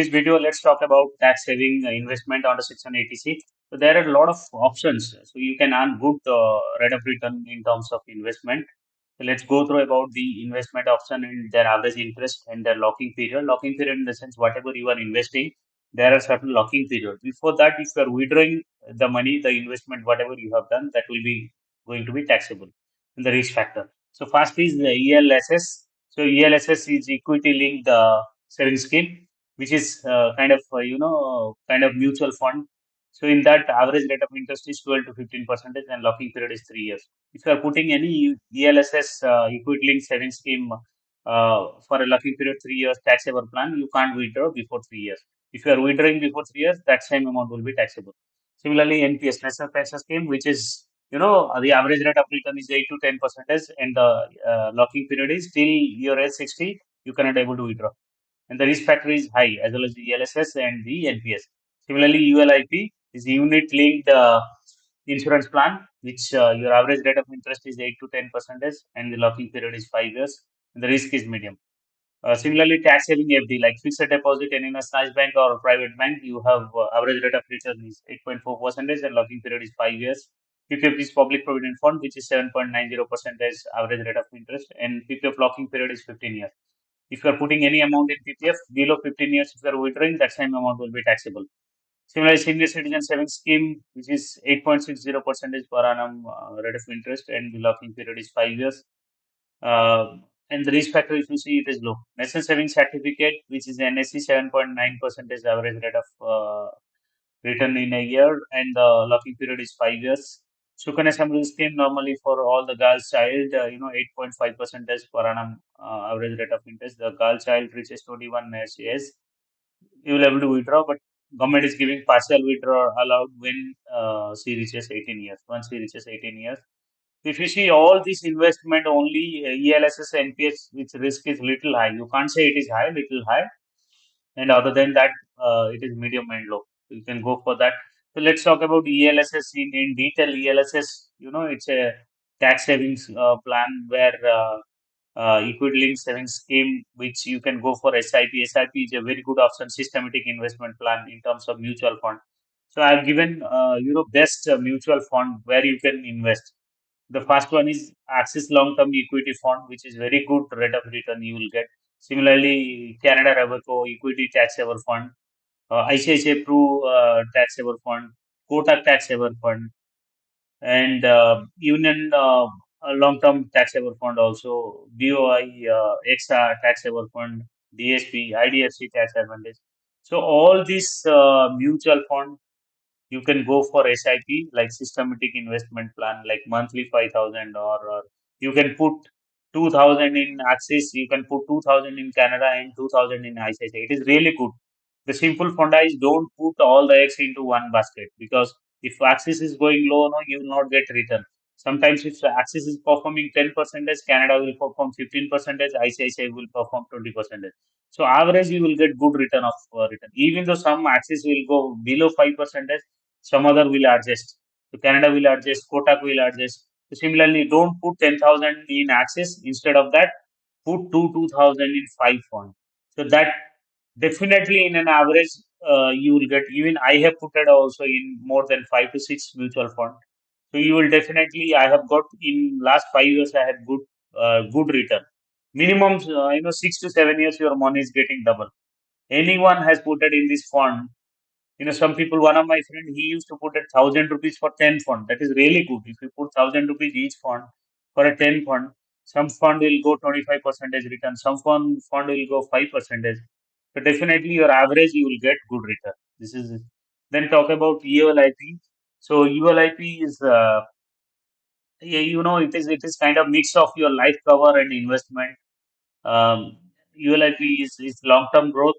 This video, let's talk about tax saving investment under Section 80C. So there are a lot of options. So you can earn good rate of return in terms of investment. So let's go through about the investment option and their average interest and their locking period. Locking period in the sense whatever you are investing, there are certain locking period. Before that, if you are withdrawing the money, the investment, whatever you have done, that will be going to be taxable in the risk factor. So first is the ELSS. So ELSS is equity linked savings scheme, which is kind of mutual fund. So in that, average rate of interest is 12 to 15%, and locking period is 3 years. If you are putting any ELSS equity linked savings scheme for a locking period 3 years taxable plan, you can't withdraw before 3 years. If you are withdrawing before 3 years, that same amount will be taxable. Similarly, NPS National Pension Scheme, which is the average rate of return is 8 to 10%, and the locking period is till your age 60. You cannot able to withdraw, and the risk factor is high as well as the ELSS and the NPS. Similarly, ULIP is unit linked insurance plan, which your average rate of interest is 8 to 10%, and the locking period is 5 years, and the risk is medium. Similarly, tax saving FD like fixed deposit in a nationalized bank or private bank, you have average rate of return is 8.4% and locking period is 5 years. PPF is public provident fund, which is 7.90% average rate of interest, and PPF locking period is 15 years. If you are putting any amount in PPF below 15 years, if you are withdrawing, that same amount will be taxable. Similarly, senior citizen savings scheme, which is 8.60% per annum rate of interest, and the locking period is 5 years. Uh, and the risk factor, if you see, it is low. National Savings Certificate, which is NSC, 7.9% average rate of return in a year, and the locking period is 5 years. Sukanya Samriddhi scheme normally for all the girls child, 8.5% per annum average rate of interest. The girl child reaches 21 years, yes, you will able to withdraw, but government is giving partial withdrawal allowed when she reaches 18 years. Once she reaches 18 years, if you see all this investment only ELSS NPS, which risk is little high. You can't say it is high, little high, and other than that, it is medium and low. You can go for that. So let's talk about ELSS in detail. ELSS, it's a tax savings plan where equity linked savings scheme, which you can go for SIP. SIP is a very good option, systematic investment plan in terms of mutual fund. So I've given best mutual fund where you can invest. The first one is Axis Long Term Equity Fund, which is very good rate of return you will get. Similarly, Canada Robeco Equity Tax Saver Fund, ICICI Pru Tax Saver Fund, Kotak Tax Saver Fund, and Union Long Term Tax Saver Fund also, BOI EXA Tax Saver Fund, DSP, IDFC Tax Advantage. So all these mutual fund you can go for SIP like systematic investment plan like monthly 5,000, or you can put 2,000 in Axis, you can put 2,000 in Canada and 2,000 in ICICI. It is really good. The simple funda is don't put all the eggs into one basket, because if Axis is going low, no, you will not get return. Sometimes if Axis is performing 10%, Canada will perform 15%, ICICI will perform 20%. So average you will get good return of return. Even though some Axis will go below 5%, some other will adjust. So Canada will adjust, Kotak will adjust. So similarly, don't put 10,000 in Axis. Instead of that, put 2,000 in 5 fund. So that definitely in an average, you will get. Even I have put it also in more than 5 to 6 mutual fund. So you will definitely. I have got in last 5 years. I had good return. Minimum, 6 to 7 years, your money is getting double. Anyone has put it in this fund, some people, one of my friend, he used to put 1,000 rupees for 10 fund. That is really good. If you put 1,000 rupees each fund for a 10 fund, some fund will go 25% return, some fund will go 5%. So definitely your average you will get good return. This is it. Then talk about ULIP. So ULIP is yeah, it is kind of mix of your life cover and investment. ULIP is long-term growth,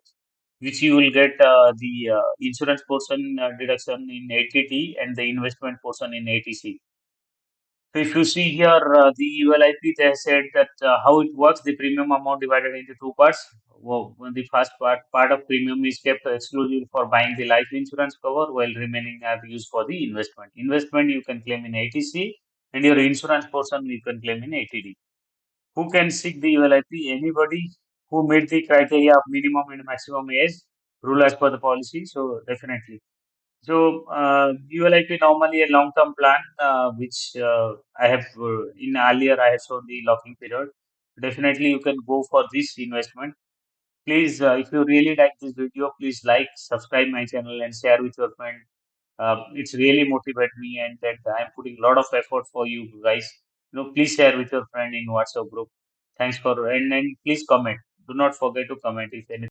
which you will get the insurance portion deduction in ATT and the investment portion in ATC. So if you see here, the ULIP, they said that how it works, the premium amount divided into two parts. Well, when the first part of premium is kept exclusive for buying the life insurance cover, while remaining are used for the investment. Investment you can claim in ATC, and your insurance portion you can claim in ATD. Who can seek the ULIP? Anybody who meet the criteria of minimum and maximum age. rule as per the policy. So definitely. So ULIP normally a long-term plan, which I have in earlier I have shown the locking period. Definitely, you can go for this investment. Please, if you really like this video, please like, subscribe my channel, and share with your friend. It's really motivate me, and that I'm putting a lot of effort for you guys. Please share with your friend in WhatsApp group. Thanks for and please comment. Do not forget to comment if anything.